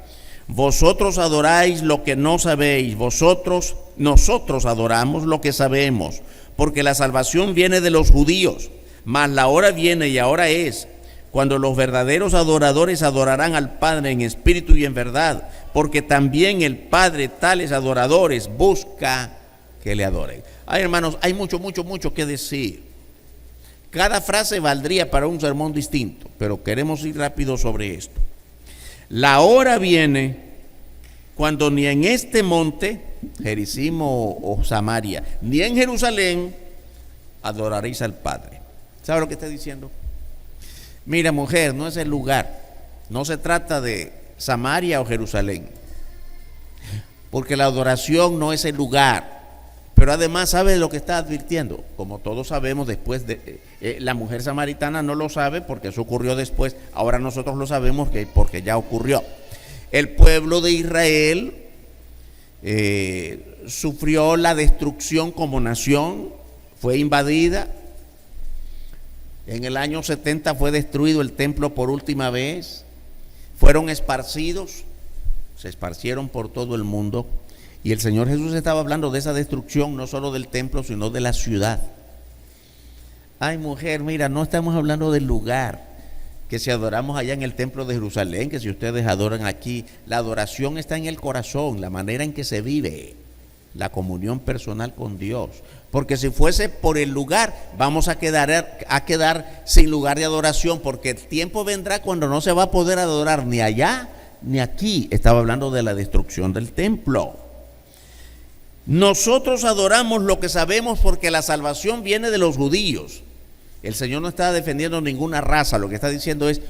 Vosotros adoráis lo que no sabéis, nosotros adoramos lo que sabemos, porque la salvación viene de los judíos. Mas la hora viene, y ahora es, cuando los verdaderos adoradores adorarán al Padre en espíritu y en verdad, porque también el Padre tales adoradores busca que le adoren. Ay, hermanos, hay mucho que decir. Cada frase valdría para un sermón distinto, pero queremos ir rápido sobre esto. La hora viene cuando ni en este monte, Gerizim o Samaria, ni en Jerusalén adoraréis al Padre. ¿Sabe lo que está diciendo? Mira, mujer, no es el lugar. No se trata de Samaria o Jerusalén, porque la adoración no es el lugar. Pero además, ¿sabe lo que está advirtiendo? Como todos sabemos, después de la mujer samaritana no lo sabe porque eso ocurrió después. Ahora nosotros lo sabemos porque ya ocurrió. El pueblo de Israel sufrió la destrucción como nación, fue invadida. En el año 70 fue destruido el templo por última vez. Fueron esparcidos, se esparcieron por todo el mundo. Y el Señor Jesús estaba hablando de esa destrucción, no solo del templo, sino de la ciudad. Ay, mujer, mira, no estamos hablando del lugar, que si adoramos allá en el templo de Jerusalén, que si ustedes adoran aquí. La adoración está en el corazón, la manera en que se vive, la comunión personal con Dios. Porque si fuese por el lugar, vamos a quedar sin lugar de adoración, porque el tiempo vendrá cuando no se va a poder adorar ni allá ni aquí. Estaba hablando de la destrucción del templo. Nosotros adoramos lo que sabemos porque la salvación viene de los judíos. El Señor no está defendiendo ninguna raza, lo que está diciendo es: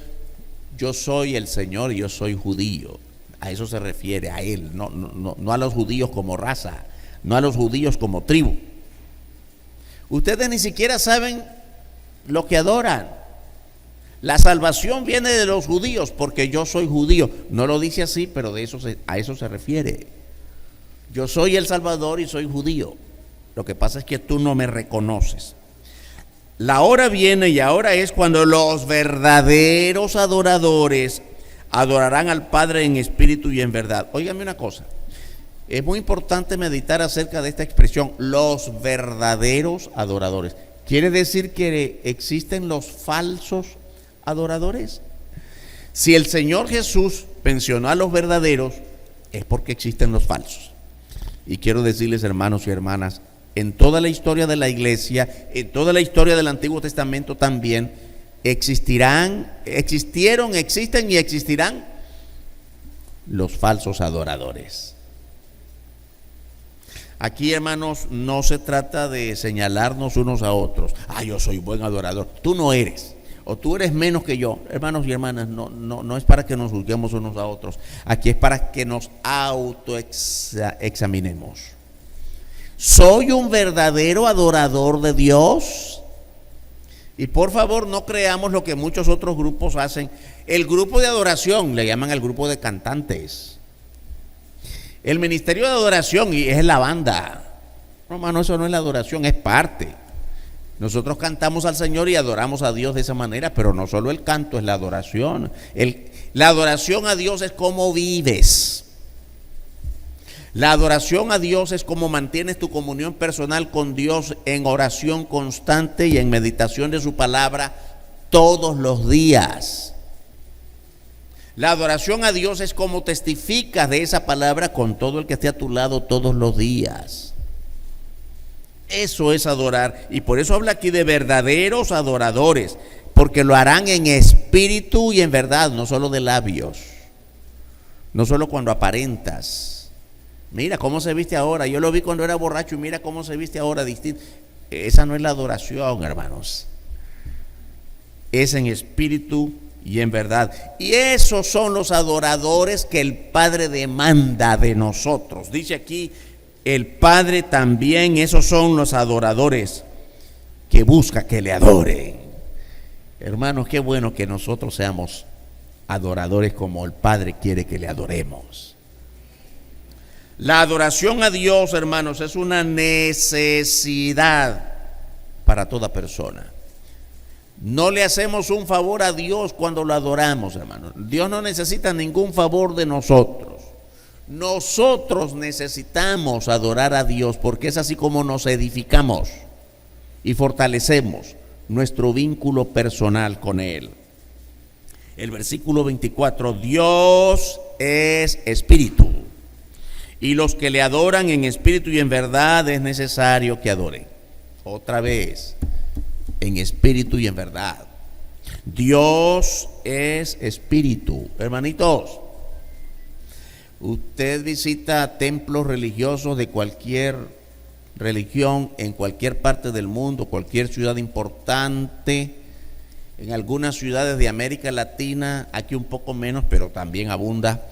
yo soy el Señor y yo soy judío. A eso se refiere, a Él, no a los judíos como raza, no a los judíos como tribu. Ustedes ni siquiera saben lo que adoran. La salvación viene de los judíos porque yo soy judío. No lo dice así, pero a eso se refiere. Yo soy el Salvador y soy judío. Lo que pasa es que tú no me reconoces. La hora viene y ahora es cuando los verdaderos adoradores adorarán al Padre en espíritu y en verdad. Óigame una cosa. Es muy importante meditar acerca de esta expresión, los verdaderos adoradores. ¿Quiere decir que existen los falsos adoradores? Si el Señor Jesús mencionó a los verdaderos, es porque existen los falsos. Y quiero decirles, hermanos y hermanas, en toda la historia de la iglesia, en toda la historia del Antiguo Testamento también, existieron, existen y existirán los falsos adoradores. Aquí, hermanos, no se trata de señalarnos unos a otros. Yo soy buen adorador. Tú no eres, o tú eres menos que yo. Hermanos y hermanas, no es para que nos juzguemos unos a otros. Aquí es para que nos autoexaminemos. ¿Soy un verdadero adorador de Dios? Y por favor, no creamos lo que muchos otros grupos hacen. El grupo de adoración, le llaman al grupo de cantantes. El ministerio de adoración y es la banda. No, hermano, eso no es la adoración, es parte. Nosotros cantamos al Señor y adoramos a Dios de esa manera, pero no solo el canto es la adoración. La adoración a Dios es cómo vives. La adoración a Dios es cómo mantienes tu comunión personal con Dios en oración constante y en meditación de su palabra todos los días. La adoración a Dios es como testificas de esa palabra con todo el que esté a tu lado todos los días. Eso es adorar. Y por eso habla aquí de verdaderos adoradores, porque lo harán en espíritu y en verdad, no solo de labios, no solo cuando aparentas. Mira cómo se viste ahora, yo lo vi cuando era borracho y mira cómo se viste ahora distinto. Esa no es la adoración, hermanos. Es en espíritu y en verdad. Y esos son los adoradores que el Padre demanda de nosotros. Dice aquí el Padre también, esos son los adoradores que busca que le adoren. Hermanos, qué bueno que nosotros seamos adoradores como el Padre quiere que le adoremos. La adoración a Dios, hermanos, es una necesidad para toda persona. No le hacemos un favor a Dios cuando lo adoramos, hermanos. Dios no necesita ningún favor de nosotros. Nosotros necesitamos adorar a Dios porque es así como nos edificamos y fortalecemos nuestro vínculo personal con Él. El versículo 24, Dios es espíritu y los que le adoran en espíritu y en verdad es necesario que adoren. Otra vez, en espíritu y en verdad. Dios es espíritu. Hermanitos, usted visita templos religiosos de cualquier religión en cualquier parte del mundo, cualquier ciudad importante, En algunas ciudades de América Latina, aquí un poco menos, pero también abunda.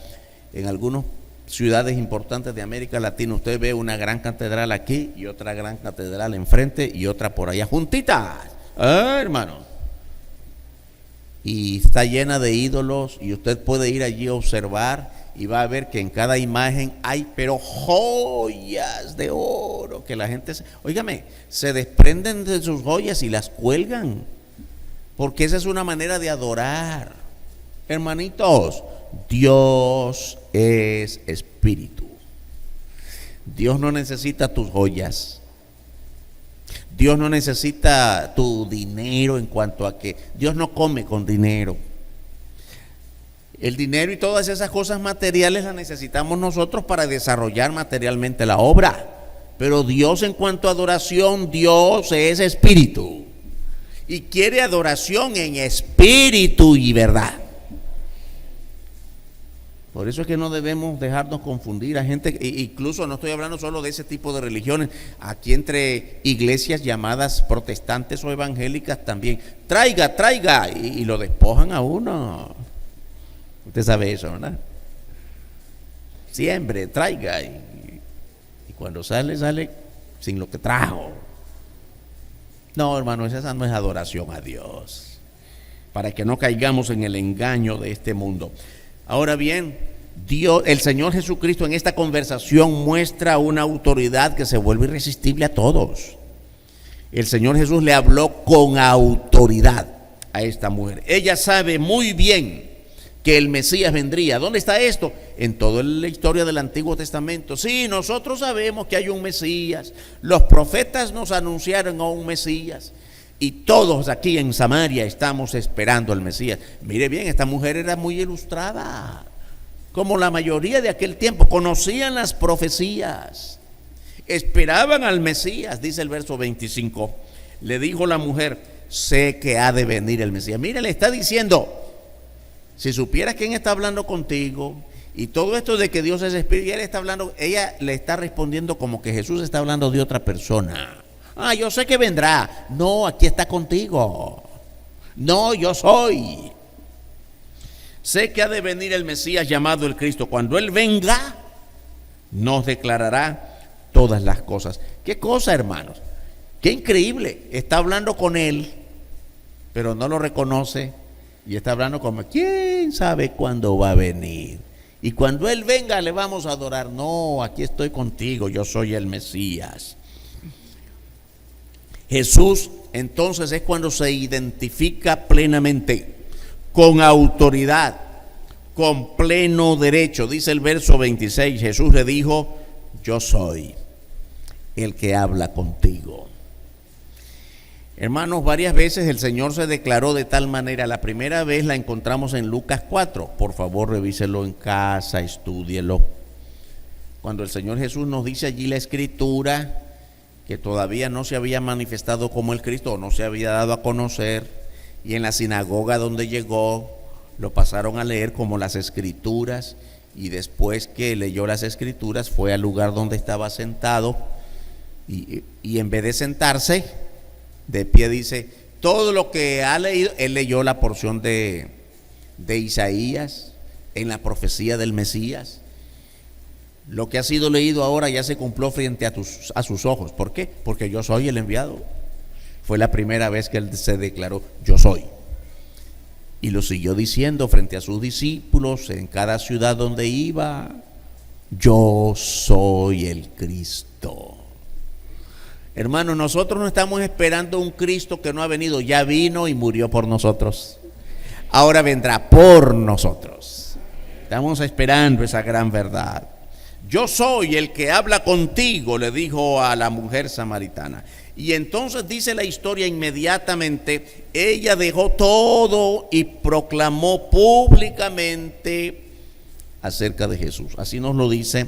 En algunas ciudades importantes de América Latina, usted ve una gran catedral aquí y otra gran catedral enfrente y otra por allá, juntitas. Hermano. Y está llena de ídolos y usted puede ir allí a observar y va a ver que en cada imagen hay pero joyas de oro que la gente, óigame, se desprenden de sus joyas y las cuelgan, porque esa es una manera de adorar. Hermanitos, Dios es espíritu. Dios no necesita tus joyas. Dios no necesita tu dinero, en cuanto a que Dios no come con dinero. El dinero y todas esas cosas materiales las necesitamos nosotros para desarrollar materialmente la obra. Pero Dios, en cuanto a adoración, Dios es espíritu. Y quiere adoración en espíritu y verdad. Por eso es que no debemos dejarnos confundir a gente, incluso no estoy hablando solo de ese tipo de religiones, aquí entre iglesias llamadas protestantes o evangélicas también, traiga, y lo despojan a uno. Usted sabe eso, ¿verdad? Siempre traiga, y cuando sale sin lo que trajo. No, hermano, esa no es adoración a Dios, para que no caigamos en el engaño de este mundo. Ahora bien, Dios, el Señor Jesucristo, en esta conversación muestra una autoridad que se vuelve irresistible a todos. El Señor Jesús le habló con autoridad a esta mujer. Ella sabe muy bien que el Mesías vendría. ¿Dónde está esto? En toda la historia del Antiguo Testamento. Sí, nosotros sabemos que hay un Mesías. Los profetas nos anunciaron a un Mesías. Y todos aquí en Samaria estamos esperando al Mesías. Mire bien, esta mujer era muy ilustrada. Como la mayoría de aquel tiempo, conocían las profecías. Esperaban al Mesías, dice el verso 25. Le dijo la mujer, sé que ha de venir el Mesías. Mire, le está diciendo, si supieras quién está hablando contigo, y todo esto de que Dios es espíritu, ella le está respondiendo como que Jesús está hablando de otra persona. Yo sé que vendrá. No, aquí está contigo. No, yo soy. Sé que ha de venir el Mesías llamado el Cristo. Cuando Él venga, nos declarará todas las cosas. ¿Qué cosa, hermanos? Qué increíble. Está hablando con Él, pero no lo reconoce. Y está hablando como, ¿quién sabe cuándo va a venir? Y cuando Él venga le vamos a adorar. No, aquí estoy contigo, yo soy el Mesías. Jesús entonces es cuando se identifica plenamente, con autoridad, con pleno derecho. Dice el verso 26, Jesús le dijo, yo soy el que habla contigo. Hermanos, varias veces el Señor se declaró de tal manera. La primera vez la encontramos en Lucas 4. Por favor, revíselo en casa, estúdielo. Cuando el Señor Jesús nos dice allí la Escritura, que todavía no se había manifestado como el Cristo, o no se había dado a conocer, y en la sinagoga donde llegó, lo pasaron a leer como las Escrituras, y después que leyó las Escrituras, fue al lugar donde estaba sentado, y en vez de sentarse, de pie dice, todo lo que ha leído, él leyó la porción de Isaías, en la profecía del Mesías. Lo que ha sido leído ahora ya se cumplió frente a sus ojos. ¿Por qué? Porque yo soy el enviado. Fue la primera vez que él se declaró, yo soy. Y lo siguió diciendo frente a sus discípulos en cada ciudad donde iba, yo soy el Cristo. Hermanos, nosotros no estamos esperando un Cristo que no ha venido, ya vino y murió por nosotros. Ahora vendrá por nosotros. Estamos esperando esa gran verdad. Yo soy el que habla contigo, le dijo a la mujer samaritana. Y entonces dice la historia inmediatamente, ella dejó todo y proclamó públicamente acerca de Jesús. Así nos lo dice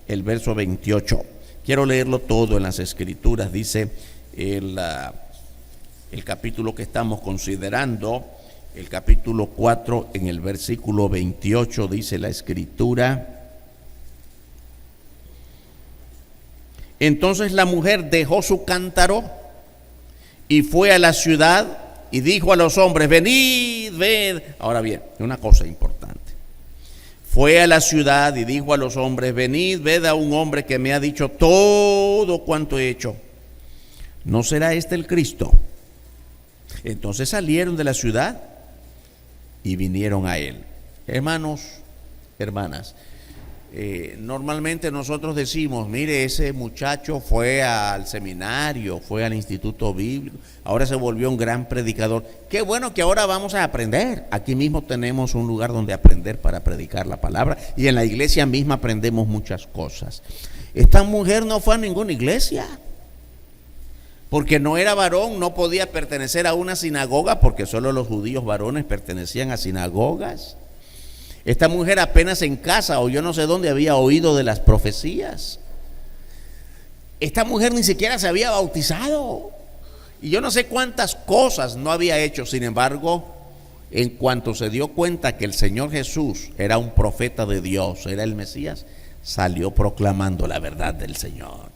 el verso 28. Quiero leerlo todo en las Escrituras. Dice el capítulo que estamos considerando, el capítulo 4, en el versículo 28, dice la Escritura. Entonces la mujer dejó su cántaro y fue a la ciudad y dijo a los hombres: venid, ved. Ahora bien, una cosa importante. Fue a la ciudad y dijo a los hombres: venid, ved a un hombre que me ha dicho todo cuanto he hecho. ¿No será este el Cristo? Entonces salieron de la ciudad y vinieron a él. Hermanos, hermanas, normalmente nosotros decimos: mire, ese muchacho fue al seminario, fue al instituto bíblico, ahora se volvió un gran predicador. Qué bueno que ahora vamos a aprender. Aquí mismo tenemos un lugar donde aprender para predicar la palabra, y en la iglesia misma aprendemos muchas cosas. Esta mujer no fue a ninguna iglesia, porque no era varón, no podía pertenecer a una sinagoga, porque solo los judíos varones pertenecían a sinagogas. Esta mujer apenas en casa, o yo no sé dónde, había oído de las profecías. Esta mujer ni siquiera se había bautizado, y yo no sé cuántas cosas no había hecho. Sin embargo, en cuanto se dio cuenta que el Señor Jesús era un profeta de Dios, era el Mesías, salió proclamando la verdad del Señor.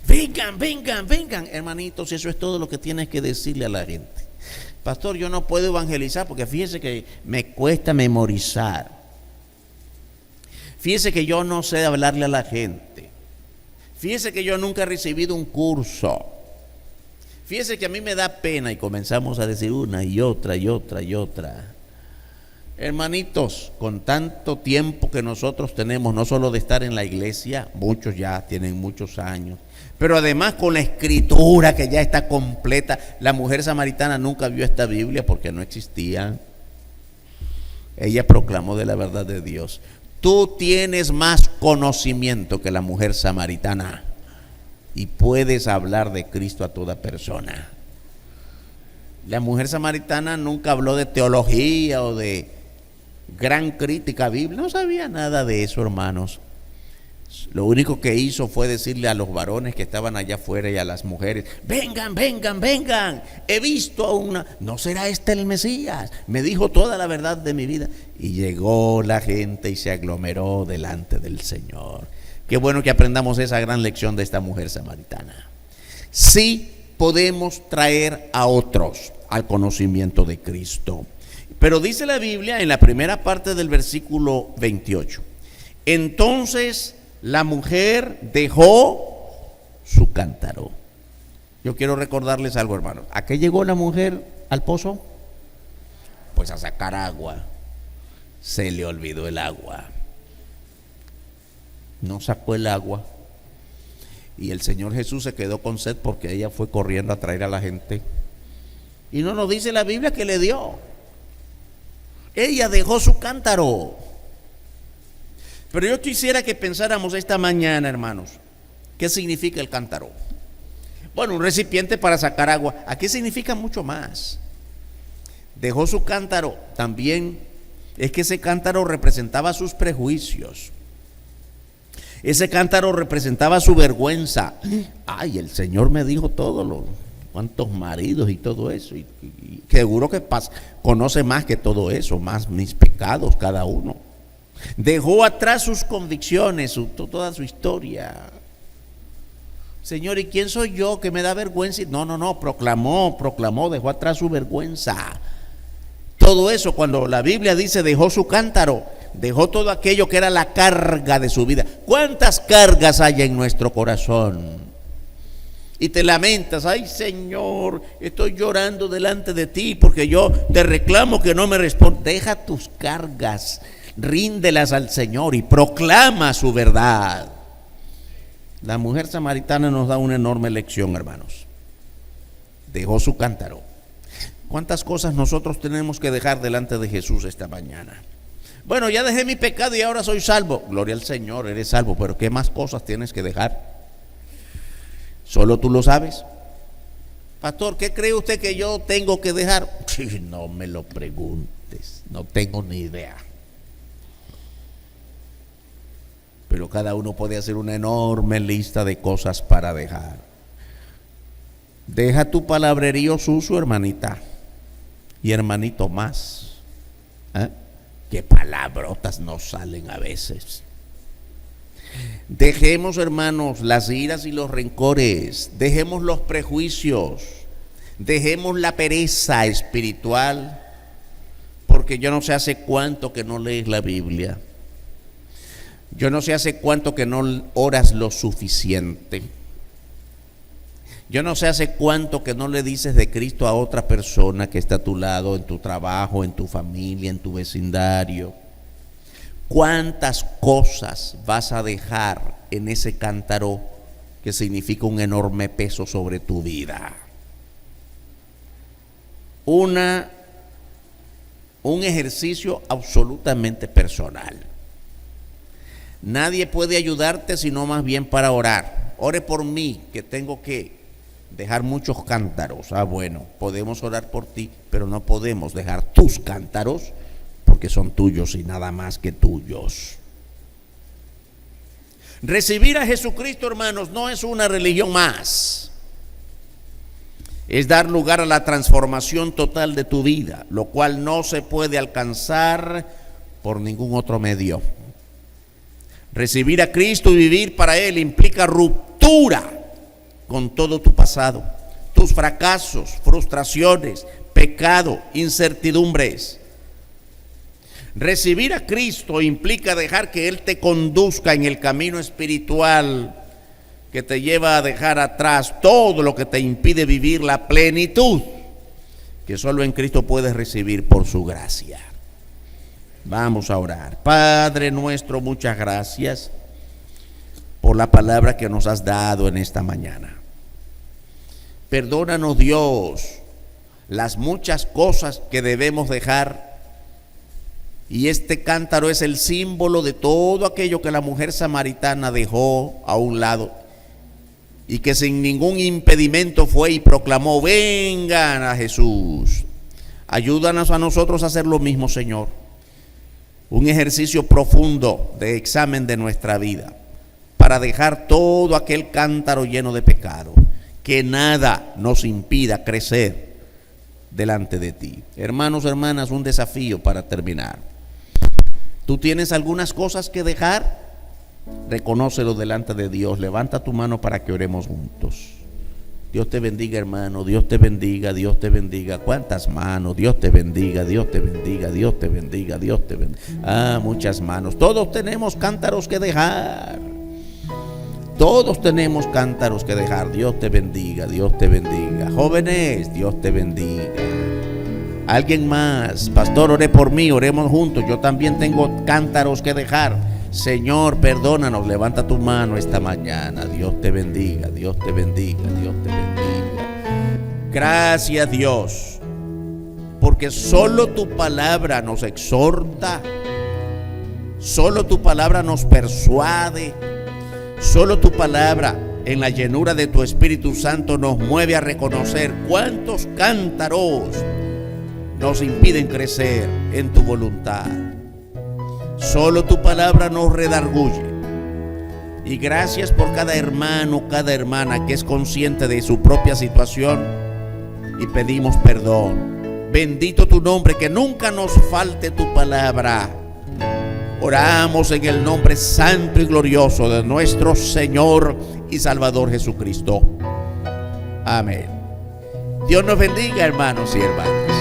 Vengan, vengan, vengan, hermanitos, eso es todo lo que tienes que decirle a la gente. Pastor, yo no puedo evangelizar porque fíjese que me cuesta memorizar. Fíjese que yo no sé hablarle a la gente. Fíjese que yo nunca he recibido un curso. Fíjese que a mí me da pena, y comenzamos a decir una y otra y otra y otra. Hermanitos, con tanto tiempo que nosotros tenemos, no solo de estar en la iglesia, muchos ya tienen muchos años, pero además con la escritura que ya está completa. La mujer samaritana nunca vio esta Biblia porque no existía. Ella proclamó de la verdad de Dios. Tú tienes más conocimiento que la mujer samaritana y puedes hablar de Cristo a toda persona. La mujer samaritana nunca habló de teología o de gran crítica bíblica, no sabía nada de eso, hermanos. Lo único que hizo fue decirle a los varones que estaban allá afuera y a las mujeres: vengan, vengan, vengan, he visto a una, ¿no será este el Mesías? Me dijo toda la verdad de mi vida. Y llegó la gente y se aglomeró delante del Señor. Qué bueno que aprendamos esa gran lección de esta mujer samaritana. Sí podemos traer a otros al conocimiento de Cristo. Pero dice la Biblia en la primera parte del versículo 28: entonces la mujer dejó su cántaro. Yo quiero recordarles algo, hermanos. ¿A qué llegó la mujer al pozo? Pues a sacar agua. Se le olvidó el agua. No sacó el agua. Y el Señor Jesús se quedó con sed porque ella fue corriendo a traer a la gente. Y no nos dice la Biblia que le dio. Ella dejó su cántaro. Pero yo quisiera que pensáramos esta mañana, hermanos, ¿qué significa el cántaro? Bueno, un recipiente para sacar agua. Aquí significa mucho más. Dejó su cántaro. También es que ese cántaro representaba sus prejuicios. Ese cántaro representaba su vergüenza. Ay, el Señor me dijo cuántos maridos y todo eso. Y seguro que conoce más que todo eso, más mis pecados cada uno. Dejó atrás sus convicciones, toda su historia. Señor, ¿y quién soy yo que me da vergüenza? No, proclamó, dejó atrás su vergüenza. Todo eso, cuando la Biblia dice dejó su cántaro, dejó todo aquello que era la carga de su vida. ¿Cuántas cargas hay en nuestro corazón? Y te lamentas: ay, Señor, estoy llorando delante de ti porque yo te reclamo que no me respondes. Deja tus cargas, ríndelas al Señor y proclama su verdad. La mujer samaritana nos da una enorme lección, hermanos. Dejó su cántaro. ¿Cuántas cosas nosotros tenemos que dejar delante de Jesús esta mañana? Bueno, ya dejé mi pecado y ahora soy salvo. Gloria al Señor, eres salvo, pero ¿qué más cosas tienes que dejar? ¿Solo tú lo sabes? Pastor, ¿qué cree usted que yo tengo que dejar? No me lo preguntes, no tengo ni idea. Pero cada uno puede hacer una enorme lista de cosas para dejar. Deja tu palabrerío sucio, hermanita y hermanito más. Qué palabrotas nos salen a veces. Dejemos, hermanos, las iras y los rencores. Dejemos los prejuicios. Dejemos la pereza espiritual, porque yo no sé hace cuánto que no lees la Biblia. Yo no sé hace cuánto que no oras lo suficiente. Yo no sé hace cuánto que no le dices de Cristo a otra persona que está a tu lado, en tu trabajo, en tu familia, en tu vecindario. ¿Cuántas cosas vas a dejar en ese cántaro que significa un enorme peso sobre tu vida? Un ejercicio absolutamente personal. Nadie puede ayudarte sino más bien para orar. Ore por mí, que tengo que dejar muchos cántaros. Bueno, podemos orar por ti, pero no podemos dejar tus cántaros porque son tuyos y nada más que tuyos. Recibir a Jesucristo, hermanos, no es una religión más. Es dar lugar a la transformación total de tu vida, lo cual no se puede alcanzar por ningún otro medio. Recibir a Cristo y vivir para Él implica ruptura con todo tu pasado, tus fracasos, frustraciones, pecado, incertidumbres. Recibir a Cristo implica dejar que Él te conduzca en el camino espiritual que te lleva a dejar atrás todo lo que te impide vivir la plenitud que solo en Cristo puedes recibir por su gracia. Vamos a orar. Padre nuestro, muchas gracias por la palabra que nos has dado en esta mañana. Perdónanos, Dios, las muchas cosas que debemos dejar. Y este cántaro es el símbolo de todo aquello que la mujer samaritana dejó a un lado y que sin ningún impedimento fue y proclamó: vengan a Jesús. Ayúdanos a nosotros a hacer lo mismo, Señor. Un ejercicio profundo de examen de nuestra vida para dejar todo aquel cántaro lleno de pecado, que nada nos impida crecer delante de ti. Hermanos, hermanas, un desafío para terminar. ¿Tú tienes algunas cosas que dejar? Reconócelo delante de Dios. Levanta tu mano para que oremos juntos. Dios te bendiga, hermano. Dios te bendiga, Dios te bendiga. ¿Cuántas manos? Dios te bendiga, Dios te bendiga, Dios te bendiga, Dios te bendiga. Muchas manos. Todos tenemos cántaros que dejar. Todos tenemos cántaros que dejar. Dios te bendiga, Dios te bendiga. Jóvenes, Dios te bendiga. Alguien más: pastor, ore por mí, oremos juntos. Yo también tengo cántaros que dejar. Señor, perdónanos. Levanta tu mano esta mañana. Dios te bendiga, Dios te bendiga, Dios te bendiga. Gracias, Dios, porque solo tu palabra nos exhorta, solo tu palabra nos persuade, solo tu palabra en la llenura de tu Espíritu Santo nos mueve a reconocer cuántos cántaros nos impiden crecer en tu voluntad. Solo tu palabra nos redarguye. Y gracias por cada hermano, cada hermana que es consciente de su propia situación y pedimos perdón. Bendito tu nombre, que nunca nos falte tu palabra. Oramos en el nombre santo y glorioso de nuestro Señor y Salvador Jesucristo. Amén. Dios nos bendiga, hermanos y hermanas.